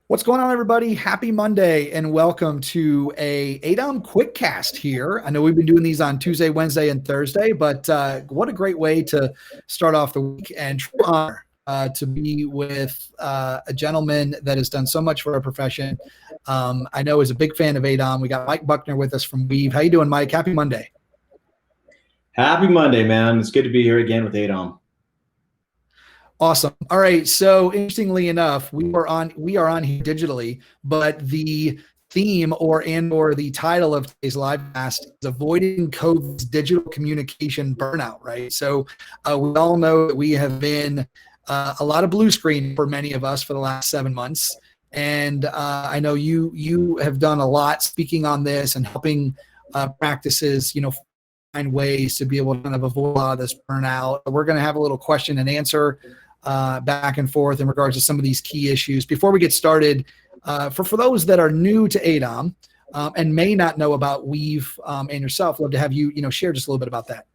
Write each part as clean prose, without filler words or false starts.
What's going on, everybody? Happy Monday and welcome to a ADOM Quickcast here. I know we've been doing these on Tuesday, Wednesday, and Thursday, but what a great way to start off the week, and true honor to be with a gentleman that has done so much for our profession. I know is a big fan of ADOM. We got Mike Buckner with us from Weave. How you doing, Mike? Happy Monday. Happy Monday, man. It's good to be here again with ADOM. Awesome. All right. So interestingly enough, we are on here digitally, but the theme or the title of today's live cast is avoiding COVID's digital communication burnout, right? So we all know that we have been a lot of blue screen for many of us for the last 7 months. And I know you have done a lot speaking on this and helping practices, find ways to be able to kind of avoid a lot of this burnout. We're going to have a little question and answer back and forth in regards to some of these key issues. Before we get started, for those that are new to ADOM and may not know about Weave and yourself, love to have you, share just a little bit about that.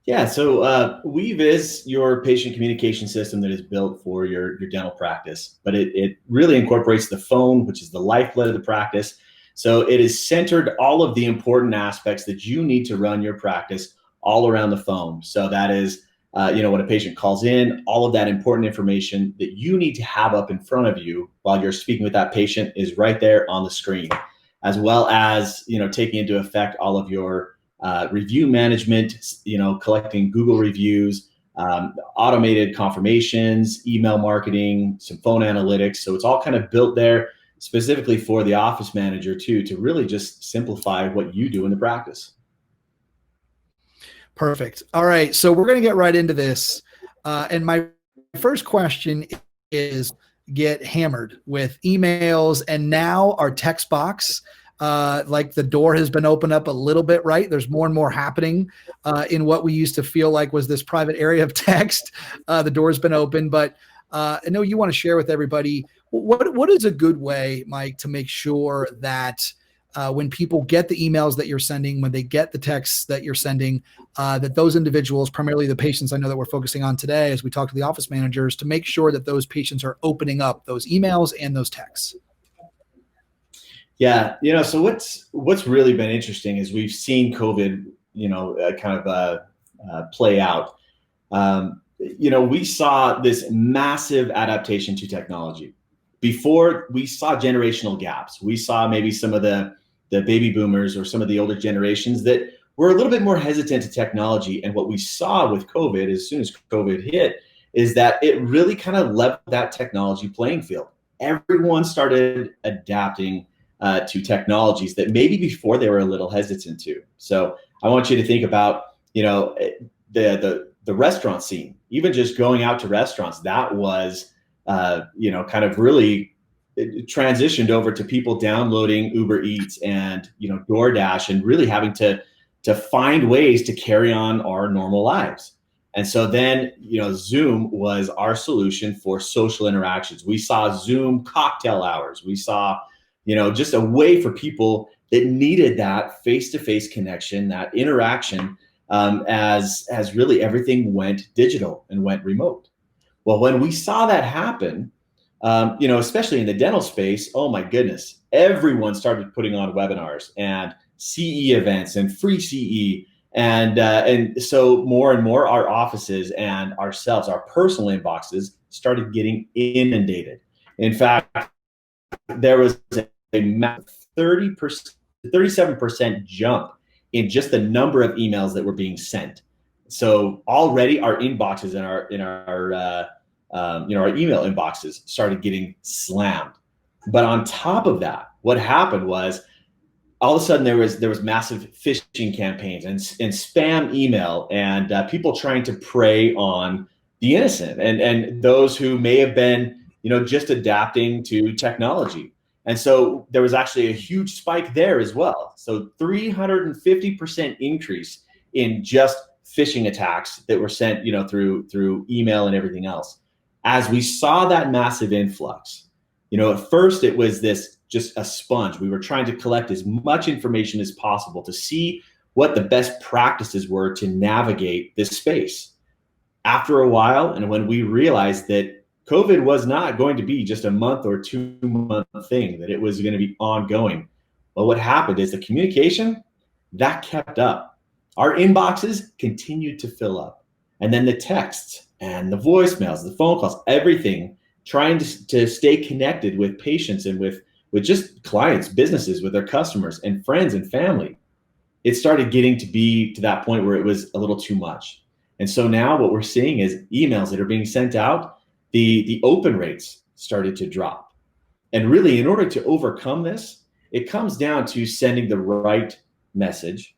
Yeah, so Weave is your patient communication system that is built for your dental practice, but it really incorporates the phone, which is the lifeblood of the practice. So it is centered all of the important aspects that you need to run your practice all around the phone. So that is when a patient calls in, all of that important information that you need to have up in front of you while you're speaking with that patient is right there on the screen, as well as, taking into effect all of your review management, collecting Google reviews, automated confirmations, email marketing, some phone analytics. So it's all kind of built there specifically for the office manager too, to really just simplify what you do in the practice. Perfect. All right. So we're going to get right into this. And my first question is get hammered with emails and now our text box. Like the door has been opened up a little bit, right? There's more and more happening in what we used to feel like was this private area of text. The door's been open, but I know you want to share with everybody what is a good way, Mike, to make sure that when people get the emails that you're sending, when they get the texts that you're sending, that those individuals, primarily the patients I know that we're focusing on today as we talk to the office managers, to make sure that those patients are opening up those emails and those texts. Yeah, so what's really been interesting is we've seen COVID, play out. We saw this massive adaptation to technology. Before, we saw generational gaps. We saw maybe some of the baby boomers or some of the older generations that were a little bit more hesitant to technology. And what we saw with COVID, as soon as COVID hit, is that it really kind of leveled that technology playing field. Everyone started adapting to technologies that maybe before they were a little hesitant to. So I want you to think about, the restaurant scene. Even just going out to restaurants, that was kind of really it transitioned over to people downloading Uber Eats and, DoorDash, and really having to find ways to carry on our normal lives. And so then, Zoom was our solution for social interactions. We saw Zoom cocktail hours. We saw, just a way for people that needed that face-to-face connection, that interaction, as really everything went digital and went remote. Well, when we saw that happen, especially in the dental space, oh my goodness, everyone started putting on webinars and CE events and free CE. And so more and more our offices and ourselves, our personal inboxes started getting inundated. In fact, there was a 37% jump in just the number of emails that were being sent. So already our inboxes and our email inboxes started getting slammed. But on top of that, what happened was all of a sudden there was massive phishing campaigns and spam email and people trying to prey on the innocent and those who may have been just adapting to technology. And so there was actually a huge spike there as well. So 350% increase in just phishing attacks that were sent, through email and everything else. As we saw that massive influx, at first it was just a sponge. We were trying to collect as much information as possible to see what the best practices were to navigate this space. After a while, and when we realized that COVID was not going to be just a month or 2 month thing, that it was going to be ongoing. But what happened is the communication that kept up. Our inboxes continued to fill up. And then the texts and the voicemails, the phone calls, everything, trying to stay connected with patients and with just clients, businesses, with their customers and friends and family. It started getting to be to that point where it was a little too much. And so now what we're seeing is emails that are being sent out, the open rates started to drop. And really, in order to overcome this, it comes down to sending the right message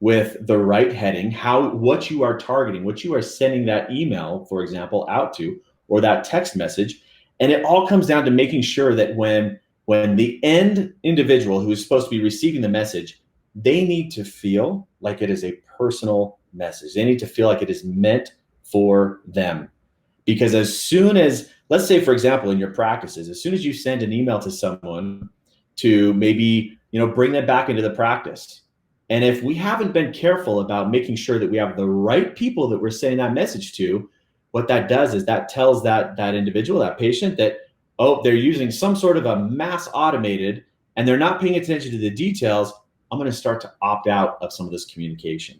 with the right heading, what you are targeting, what you are sending that email, for example, out to, or that text message. And it all comes down to making sure that when the end individual who is supposed to be receiving the message, they need to feel like it is a personal message. They need to feel like it is meant for them. Because as soon as, let's say, for example, in your practices, as soon as you send an email to someone to maybe, bring them back into the practice, and if we haven't been careful about making sure that we have the right people that we're sending that message to, what that does is that tells that individual, that patient, that, oh, they're using some sort of a mass automated and they're not paying attention to the details. I'm going to start to opt out of some of this communication.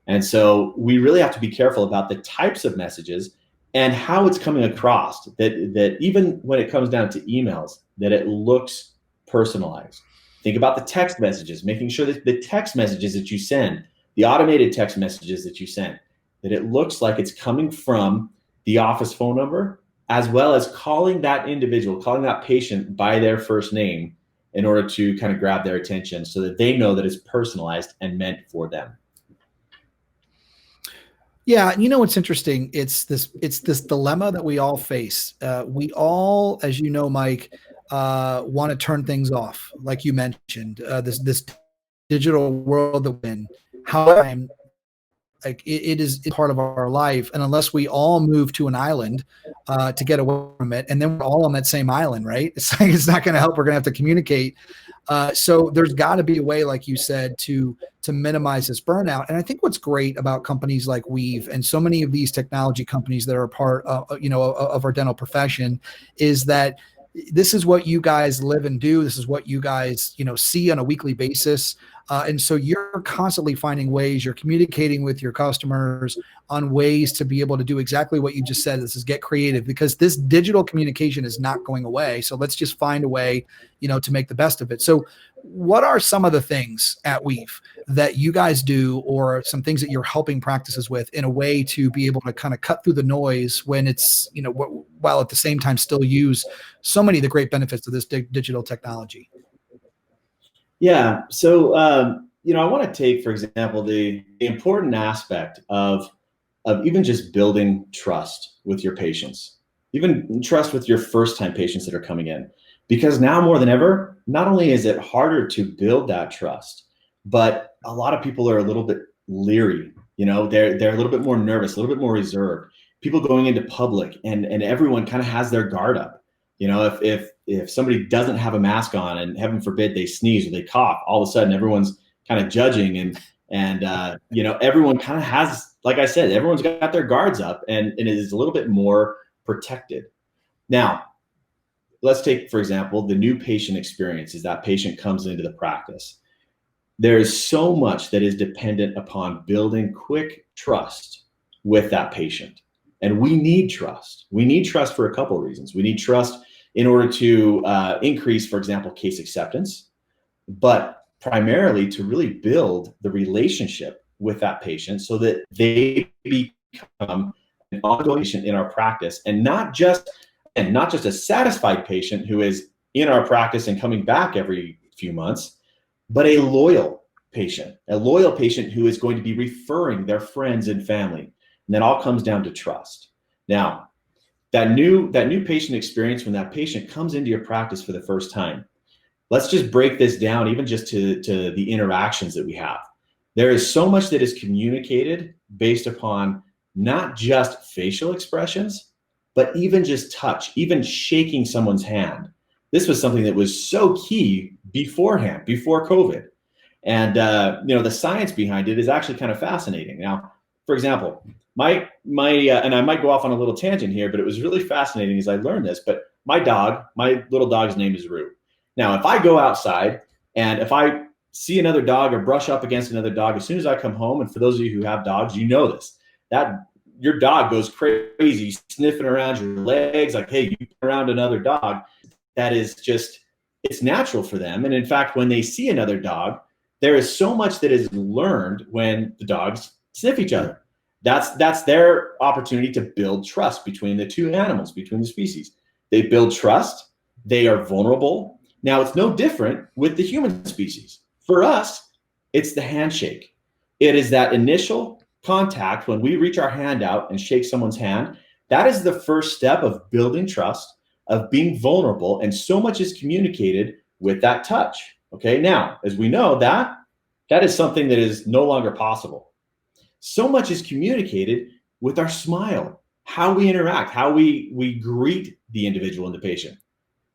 And so we really have to be careful about the types of messages and how it's coming across, that even when it comes down to emails, that it looks personalized. Think about the text messages, making sure that the text messages that you send, the automated text messages that you send, that it looks like it's coming from the office phone number, as well as calling that individual, calling that patient by their first name in order to kind of grab their attention so that they know that it's personalized and meant for them. Yeah, what's interesting? It's this dilemma that we all face. We all, as you know, Mike, want to turn things off, like you mentioned. This digital world that we're in, how I'm like it is part of our life, and unless we all move to an island to get away from it, and then we're all on that same island, right? It's like it's not going to help. We're going to have to communicate. So there's got to be a way, like you said, to minimize this burnout. And I think what's great about companies like Weave and so many of these technology companies that are a part of our dental profession is that this is what you guys live and do. This is what you guys, see on a weekly basis. And so you're constantly finding ways, you're communicating with your customers on ways to be able to do exactly what you just said. This is get creative, because this digital communication is not going away. So let's just find a way, to make the best of it. So what are some of the things at Weave that you guys do, or some things that you're helping practices with in a way to be able to kind of cut through the noise when it's, while at the same time still use so many of the great benefits of this digital technology? Yeah. So, I want to take, for example, the important aspect of even just building trust with your patients, even trust with your first-time patients that are coming in. Because now more than ever, not only is it harder to build that trust, but a lot of people are a little bit leery. They're a little bit more nervous, a little bit more reserved. People going into public, and everyone kind of has their guard up. If somebody doesn't have a mask on, and heaven forbid they sneeze or they cough, all of a sudden everyone's kind of judging, and everyone kind of has, like I said, everyone's got their guards up, and it is a little bit more protected. Now, let's take, for example, the new patient experience. As that patient comes into the practice, there is so much that is dependent upon building quick trust with that patient. And we need trust. We need trust for a couple of reasons. We need trust in order to increase, for example, case acceptance, but primarily to really build the relationship with that patient so that they become an ongoing patient in our practice, and not just a satisfied patient who is in our practice and coming back every few months, but a loyal patient who is going to be referring their friends and family. And that all comes down to trust. Now, that new patient experience, when that patient comes into your practice for the first time, let's just break this down even just to the interactions that we have. There is so much that is communicated based upon not just facial expressions, but even just touch, even shaking someone's hand. This was something that was so key beforehand, before COVID. And the science behind it is actually kind of fascinating. Now, for example, and I might go off on a little tangent here, but it was really fascinating as I learned this. But my little dog's name is Rue. Now, if I go outside and if I see another dog or brush up against another dog, as soon as I come home, and for those of you who have dogs, you know this, that your dog goes crazy, sniffing around your legs, like, hey, you around another dog. That is just, it's natural for them. And in fact, when they see another dog, there is so much that is learned when the dogs sniff each other. That's their opportunity to build trust between the two animals, between the species. They build trust. They are vulnerable. Now, it's no different with the human species. For us, it's the handshake. It is that initial contact when we reach our hand out and shake someone's hand. That is the first step of building trust, of being vulnerable, and so much is communicated with that touch. Okay, now, as we know, that is something that is no longer possible. So much is communicated with our smile, how we interact, how we greet the individual and the patient.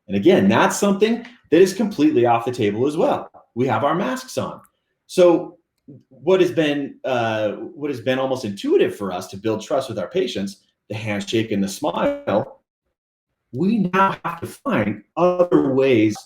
And again, that's something that is completely off the table as well. We have our masks on. So what has been almost intuitive for us to build trust with our patients, the handshake and the smile, we now have to find other ways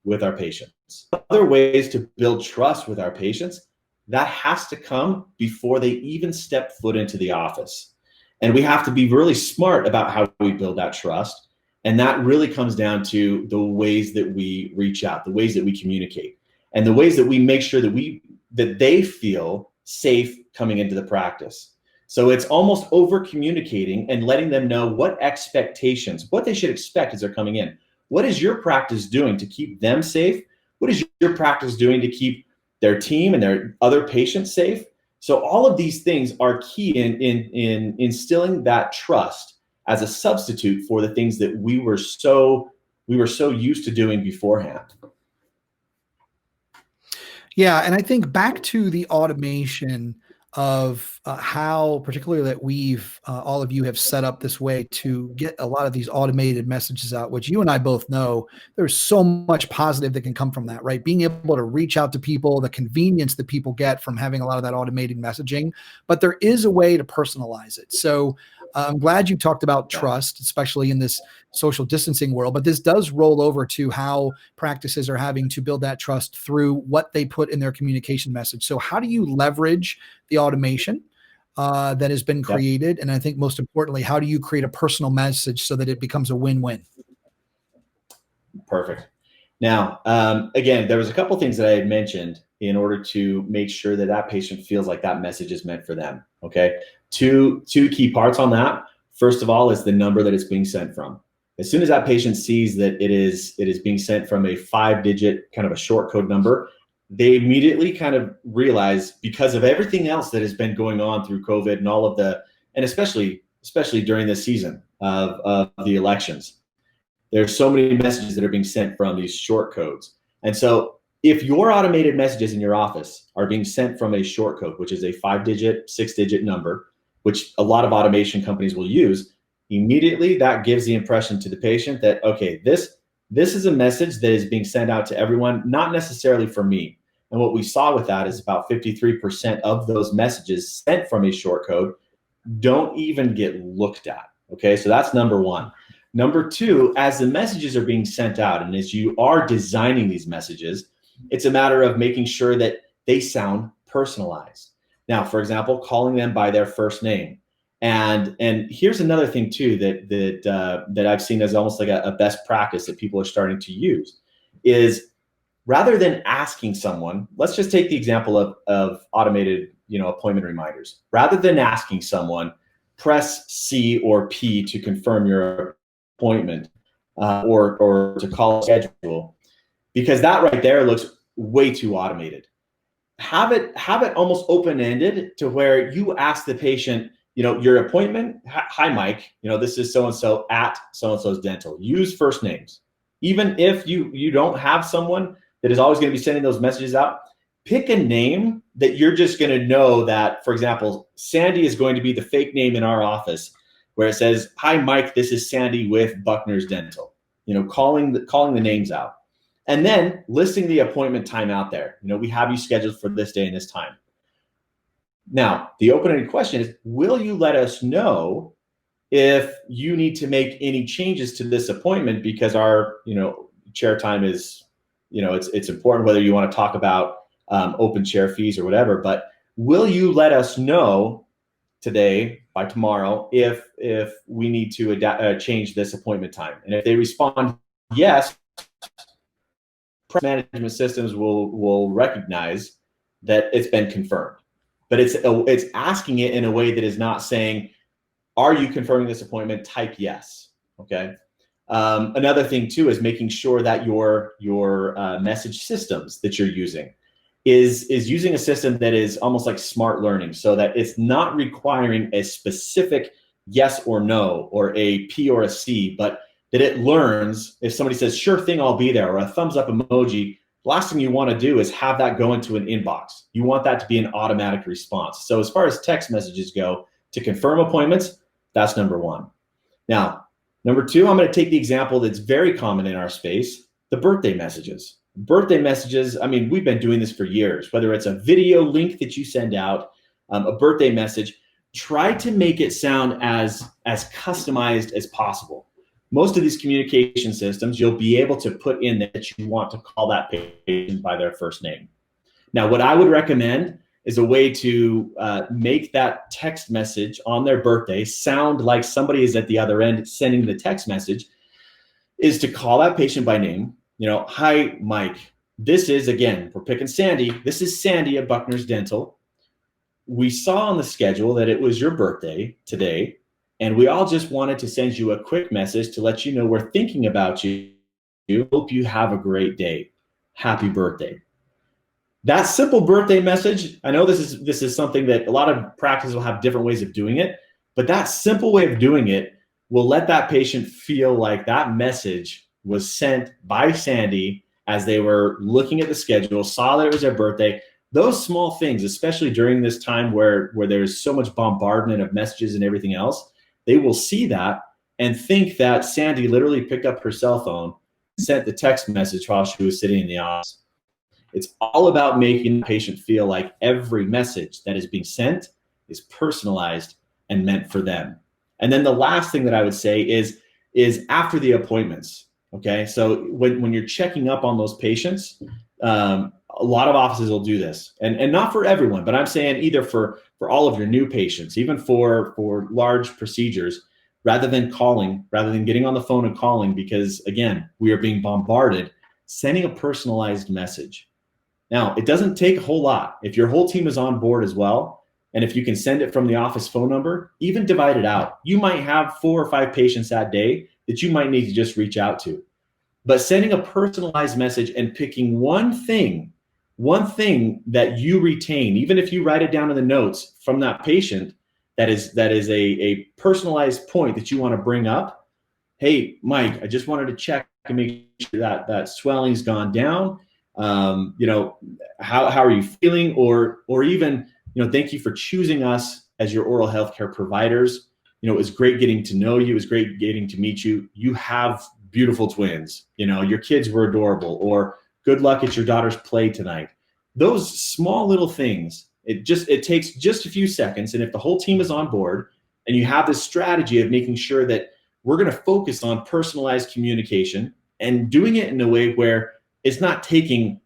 with our patients, other ways to build trust with our patients. That has to come before they even step foot into the office. And we have to be really smart about how we build that trust. And that really comes down to the ways that we reach out, the ways that we communicate, and the ways that we make sure that they feel safe coming into the practice. So it's almost over communicating and letting them know what expectations, what they should expect as they're coming in. What is your practice doing to keep them safe? What is your practice doing to keep their team and their other patients safe? So all of these things are key in instilling that trust as a substitute for the things that we were so used to doing beforehand. Yeah, and I think back to the automation of how, particularly that we've all of you have set up this way to get a lot of these automated messages out, which you and I both know there's so much positive that can come from that, right? Being able to reach out to people, the convenience that people get from having a lot of that automated messaging, but there is a way to personalize it. So I'm glad you talked about trust, especially in this social distancing world, but this does roll over to how practices are having to build that trust through what they put in their communication message. So how do you leverage the automation that has been created? And I think most importantly, how do you create a personal message so that it becomes a win-win? Perfect. Now, again, there was a couple things that I had mentioned in order to make sure that that patient feels like that message is meant for them. Okay. Two key parts on that. First of all is the number that it's being sent from. As soon as that patient sees that it is being sent from a 5-digit kind of a short code number, they immediately kind of realize, because of everything else that has been going on through COVID and all of and especially during this season of the elections, there's so many messages that are being sent from these short codes. And so if your automated messages in your office are being sent from a short code, which is a 5-digit, 6-digit number, which a lot of automation companies will use, immediately that gives the impression to the patient that, okay, this is a message that is being sent out to everyone, not necessarily for me. And what we saw with that is about 53% of those messages sent from a short code don't even get looked at. Okay, so that's number one. Number two, as the messages are being sent out and as you are designing these messages, it's a matter of making sure that they sound personalized. Now, for example, calling them by their first name. And here's another thing too that I've seen as almost like a best practice that people are starting to use is, rather than asking someone, let's just take the example of automated, appointment reminders. Rather than asking someone, press C or P to confirm your appointment or to call a schedule, because that right there looks way too automated. Have it almost open-ended to where you ask the patient, your appointment, hi Mike, this is so-and-so at so-and-so's dental. Use first names. Even if you don't have someone that is always going to be sending those messages out, pick a name that you're just going to know that, for example, Sandy is going to be the fake name in our office where it says, hi Mike, this is Sandy with Buckner's Dental. Calling the names out. And then listing the appointment time out there. We have you scheduled for this day and this time. Now, the open-ended question is, will you let us know if you need to make any changes to this appointment, because our, chair time is, it's important, whether you want to talk about open chair fees or whatever, but will you let us know today, by tomorrow, if we need to change this appointment time? And if they respond yes, management systems will recognize that it's been confirmed. But it's asking it in a way that is not saying, are you confirming this appointment? Type yes. Okay. Another thing too is making sure that your message systems that you're using is using a system that is almost like smart learning, so that it's not requiring a specific yes or no, or a P or a C, but that it learns if somebody says, sure thing, I'll be there, or a thumbs up emoji. The last thing you want to do is have that go into an inbox. You want that to be an automatic response. So as far as text messages go, to confirm appointments, that's number one. Now, number two, I'm going to take the example that's very common in our space, the birthday messages. Birthday messages, I mean, we've been doing this for years, whether it's a video link that you send out, a birthday message, try to make it sound as customized as possible. Most of these communication systems, you'll be able to put in that you want to call that patient by their first name. Now, what I would recommend is a way to make that text message on their birthday sound like somebody is at the other end sending the text message, is to call that patient by name. Hi, Mike. This is, again, we're picking Sandy. This is Sandy at Buckner's Dental. We saw on the schedule that it was your birthday today, and we all just wanted to send you a quick message to let you know we're thinking about you. Hope you have a great day. Happy birthday. That simple birthday message, I know this is something that a lot of practices will have different ways of doing it, but that simple way of doing it will let that patient feel like that message was sent by Sandy as they were looking at the schedule, saw that it was their birthday. Those small things, especially during this time where there's so much bombardment of messages and everything else, they will see that and think that Sandy literally picked up her cell phone, sent the text message while she was sitting in the office. It's all about making the patient feel like every message that is being sent is personalized and meant for them. And then the last thing that I would say is after the appointments. Okay, so when you're checking up on those patients, a lot of offices will do this, and not for everyone, but I'm saying either for all of your new patients, even for large procedures, rather than getting on the phone and calling, because again, we are being bombarded, sending a personalized message. Now, it doesn't take a whole lot. If your whole team is on board as well, and if you can send it from the office phone number, even divide it out. You might have 4 or 5 patients that day that you might need to just reach out to. But sending a personalized message and picking one thing that you retain, even if you write it down in the notes from that patient, that is a personalized point that you want to bring up. Hey, Mike, I just wanted to check and make sure that swelling's gone down. How are you feeling? Or even, thank you for choosing us as your oral healthcare providers. It was great getting to know you. It was great getting to meet you. You have beautiful twins. Your kids were adorable. Or good luck at your daughter's play tonight. Those small little things, it takes just a few seconds. And if the whole team is on board and you have this strategy of making sure that we're going to focus on personalized communication and doing it in a way where it's not taking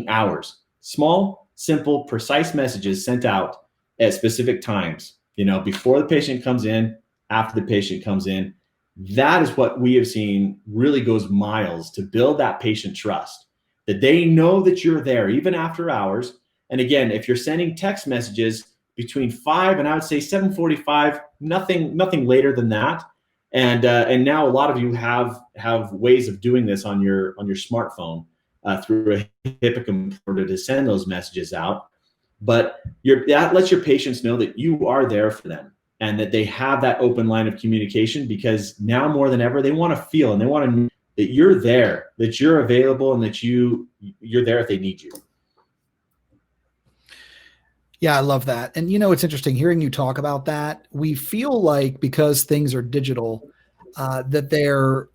hours. Small, simple, precise messages sent out at specific times, before the patient comes in, after the patient comes in. That is what we have seen really goes miles to build that patient trust, that they know that you're there even after hours. And again, if you're sending text messages between 5 and I would say 7:45, nothing later than that. And now a lot of you have ways of doing this on your smartphone through a HIPAA computer to send those messages out. But that lets your patients know that you are there for them and that they have that open line of communication, because now more than ever, they want to feel and they want to know that you're there, that you're available, and that you're there if they need you. Yeah, I love that. And it's interesting hearing you talk about that. We feel like because things are digital, that they're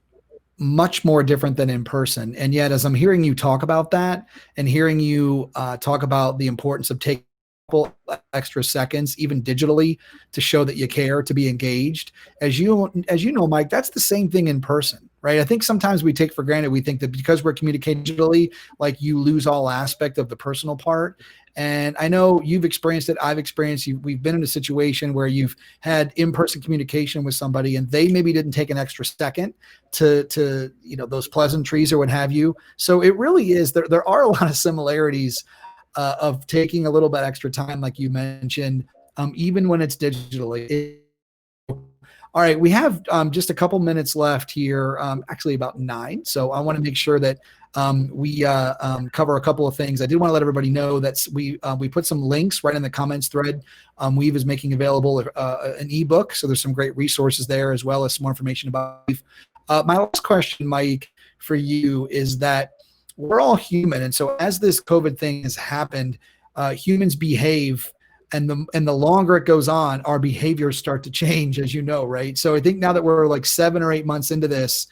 much more different than in person. And yet, as I'm hearing you talk about that and hearing you talk about the importance of taking couple extra seconds, even digitally, to show that you care, to be engaged. As you know, Mike, that's the same thing in person, right? I think sometimes we take for granted, we think that because we're communicating digitally, like you lose all aspect of the personal part. And I know you've experienced it. I've experienced it. We've been in a situation where you've had in-person communication with somebody and they maybe didn't take an extra second to those pleasantries or what have you. So it really is, there are a lot of similarities of taking a little bit extra time, like you mentioned, even when it's digitally. All right, we have just a couple minutes left here, actually about 9. So I want to make sure that we cover a couple of things. I did want to let everybody know that we put some links right in the comments thread. Weave is making available an ebook, so there's some great resources there, as well as some more information about Weave. My last question, Mike, for you is that we're all human, and so as this COVID thing has happened, humans behave. And the longer it goes on, our behaviors start to change, as you know, right? So I think now that we're like 7 or 8 months into this,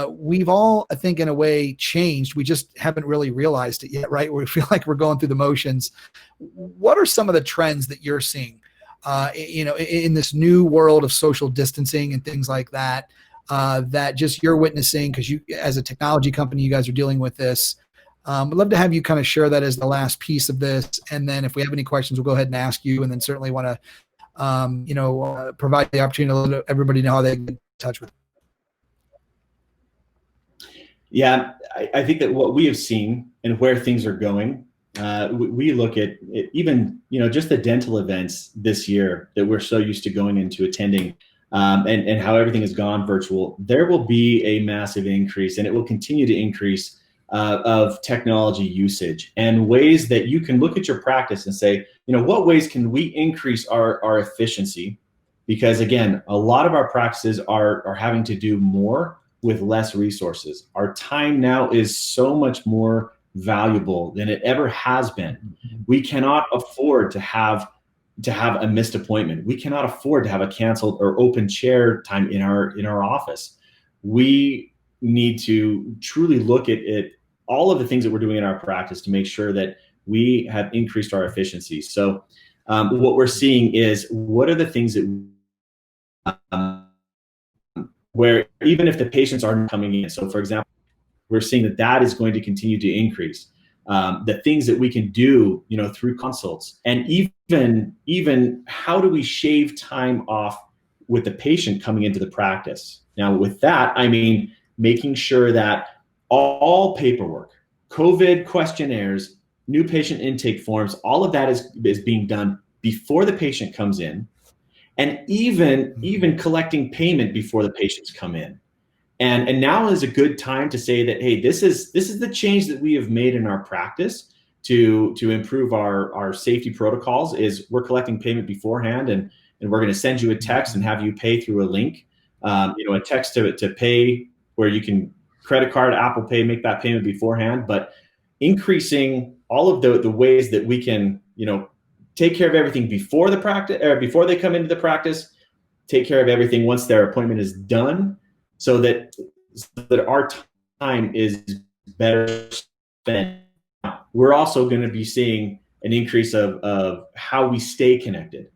we've all, I think, in a way changed. We just haven't really realized it yet, right? We feel like we're going through the motions. What are some of the trends that you're seeing, in this new world of social distancing and things like that, that just you're witnessing because you, as a technology company, you guys are dealing with this? I'd love to have you kind of share that as the last piece of this. And then if we have any questions, we'll go ahead and ask you, and then certainly want to, provide the opportunity to let everybody know how they get in touch with. Yeah, I think that what we have seen and where things are going, we look at it, even, just the dental events this year that we're so used to going into attending, and how everything has gone virtual. There will be a massive increase, and it will continue to increase, of technology usage and ways that you can look at your practice and say, what ways can we increase our efficiency? Because again, a lot of our practices are having to do more with less resources. Our time now is so much more valuable than it ever has been. We cannot afford to have a missed appointment. We cannot afford to have a canceled or open chair time in our office. We need to truly look at all of the things that we're doing in our practice to make sure that we have increased our efficiency. So what we're seeing is, what are the things that where even if the patients aren't coming in, so for example, we're seeing that is going to continue to increase. The things that we can do, through consults, and even how do we shave time off with the patient coming into the practice? Now, with that, I mean making sure that all paperwork, COVID questionnaires, new patient intake forms, all of that is being done before the patient comes in, and even collecting payment before the patients come in. And now is a good time to say that, hey, this is the change that we have made in our practice to improve our safety protocols. Is we're collecting payment beforehand, and we're going to send you a text and have you pay through a link, a text to pay, where you can credit card, Apple Pay, make that payment beforehand. But increasing all of the ways that we can, take care of everything before the practice, or before they come into the practice, take care of everything once their appointment is done, so that our time is better spent. We're also going to be seeing an increase of how we stay connected.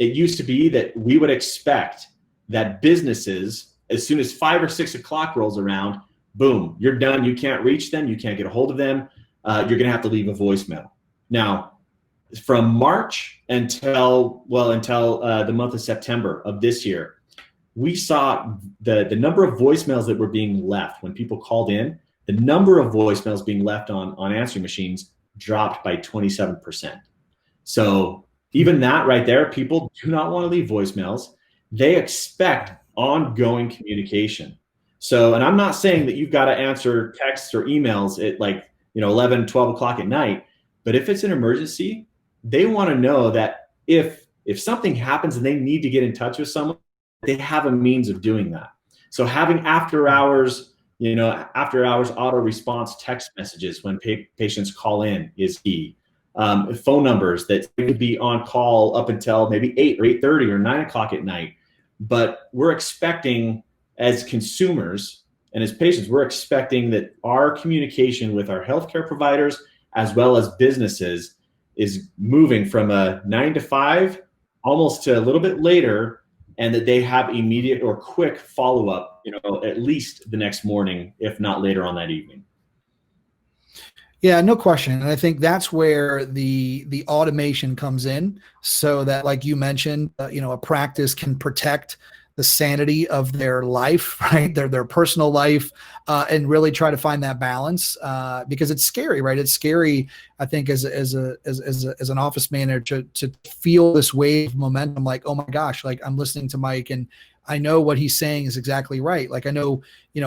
It used to be that we would expect that businesses, as soon as 5 or 6 o'clock rolls around, boom, you're done. You can't reach them. You can't get a hold of them. You're going to have to leave a voicemail. Now, from March until the month of September of this year, we saw the number of voicemails that were being left when people called in. The number of voicemails being left on answering machines dropped by 27%. So even that right there, people do not want to leave voicemails. They expect ongoing communication. So, and I'm not saying that you've got to answer texts or emails at 11, 12 o'clock at night, but if it's an emergency, they want to know that if something happens and they need to get in touch with someone, they have a means of doing that. So having after hours auto response text messages when patients call in is key. Phone numbers that could be on call up until maybe 8 or 8:30 or 9 o'clock at night. But we're expecting, as consumers and as patients, we're expecting that our communication with our healthcare providers, as well as businesses, is moving from a 9 to 5 almost to a little bit later, and that they have immediate or quick follow-up, at least the next morning, if not later on that evening. Yeah, no question. And I think that's where the automation comes in, so that, like you mentioned, a practice can protect the sanity of their life, right? Their personal life, and really try to find that balance, because it's scary, right? It's scary, I think, as an office manager to feel this wave of momentum, like, oh my gosh, like I'm listening to Mike and I know what he's saying is exactly right. Like I know,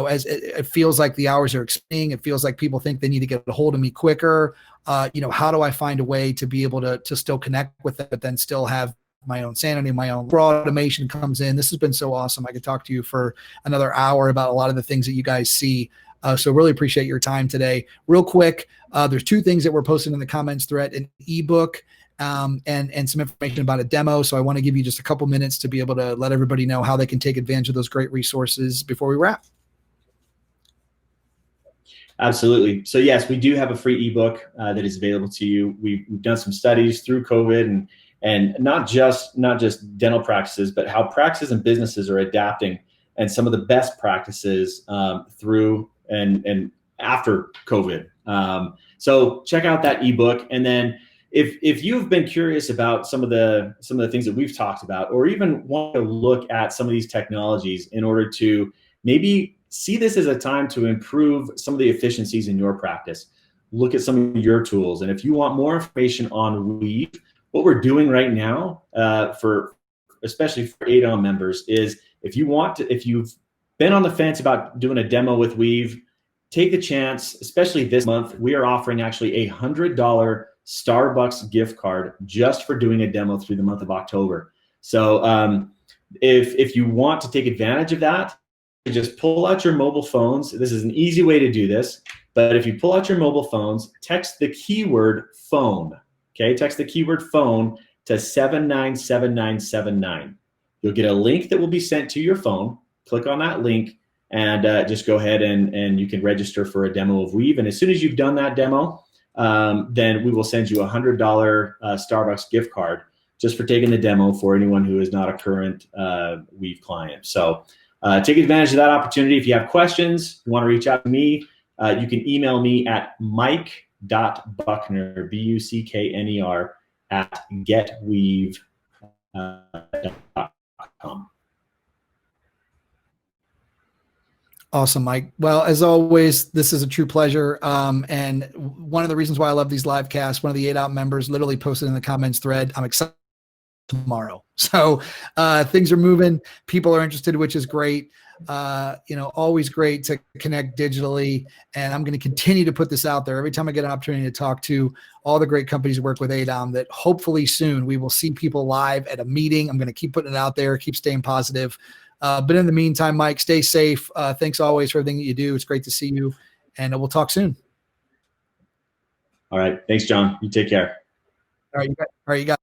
as it feels like the hours are expanding, it feels like people think they need to get a hold of me quicker. How do I find a way to be able to still connect with it, but then still have my own sanity, my own automation comes in. This has been so awesome. I could talk to you for another hour about a lot of the things that you guys see. So really appreciate your time today. Real quick, there's two things that we're posting in the comments thread: an ebook and some information about a demo. So I want to give you just a couple minutes to be able to let everybody know how they can take advantage of those great resources before we wrap. Absolutely. So yes, we do have a free ebook that is available to you. We've done some studies through COVID and not just dental practices, but how practices and businesses are adapting, and some of the best practices through and after COVID. So check out that ebook. And then if you've been curious about some of the things that we've talked about, or even want to look at some of these technologies in order to maybe see this as a time to improve some of the efficiencies in your practice, look at some of your tools. And if you want more information on Weave, what we're doing right now, especially for ADOM members, is if you've been on the fence about doing a demo with Weave, take the chance. Especially this month, we are offering actually $100 Starbucks gift card just for doing a demo through the month of October. So if you want to take advantage of that, just pull out your mobile phones. This is an easy way to do this, but if you pull out your mobile phones, text the keyword phone. Okay, text the keyword phone to 797979. You'll get a link that will be sent to your phone. Click on that link and just go ahead and you can register for a demo of Weave. And as soon as you've done that demo, then we will send you a $100 Starbucks gift card just for taking the demo for anyone who is not a current Weave client. So take advantage of that opportunity. If you have questions, you want to reach out to me, you can email me at mike.buckner, BUCKNER, @getweave.com. Awesome, Mike. Well, as always, this is a true pleasure. And one of the reasons why I love these live casts, one of the ADOM members literally posted in the comments thread, I'm excited tomorrow. So things are moving. People are interested, which is great. Always great to connect digitally. And I'm going to continue to put this out there every time I get an opportunity to talk to all the great companies who work with ADOM, that hopefully soon we will see people live at a meeting. I'm going to keep putting it out there, keep staying positive. But in the meantime, Mike, stay safe. Thanks always for everything that you do. It's great to see you, and we'll talk soon. All right. Thanks, John. You take care. All right. You got